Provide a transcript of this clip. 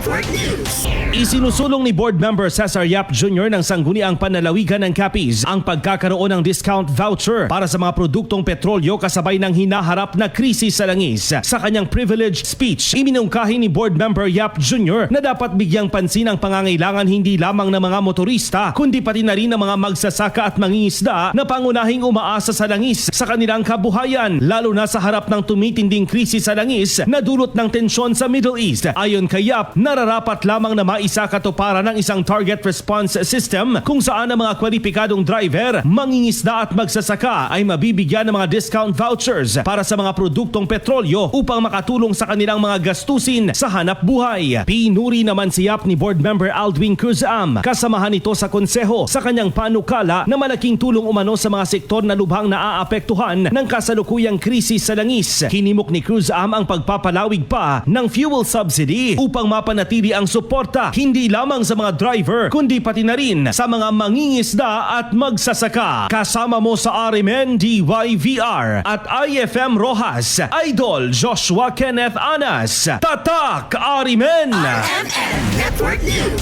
Network News. Isinusulong ni Board Member Cesar Yap Jr. ng Sangguniang Panlalawigan ng Capiz ang pagkakaroon ng discount voucher para sa mga produktong petrolyo kasabay ng hinaharap na krisis sa langis. Sa kanyang privileged speech, iminungkahi ni Board Member Yap Jr. na dapat bigyang pansin ang pangangailangan hindi lamang ng mga motorista kundi pati na rin ng mga magsasaka at mangingisda na pangunahing umaasa sa langis sa kanilang kabuhayan, lalo na sa harap ng tumitinding krisis sa langis na dulot ng tensyon sa Middle East. Ayon kay Yap, nararapat lamang na maisakatuparan ng isang target response system kung saan ang mga kwalipikadong driver, mangingisda at magsasaka ay mabibigyan ng mga discount vouchers para sa mga produktong petrolyo upang makatulong sa kanilang mga gastusin sa hanap buhay. Pinuri naman si Yap ni Board Member Aldwin Cruz-Am, kasamahan ito sa konseho sa kanyang panukala na malaking tulong umano sa mga sektor na lubhang naaapektuhan ng kasalukuyang krisis sa langis. Hinimok ni Cruz-Am ang pagpapalawig pa ng fuel subsidy upang mapanatili ang suporta hindi lamang sa mga driver kundi pati na rin sa mga mangingisda at magsasaka. Kasama mo sa RMN DYVR at IFM Rojas, Idol Joshua Kenneth Anas. Tatak RMN! RMN Network News.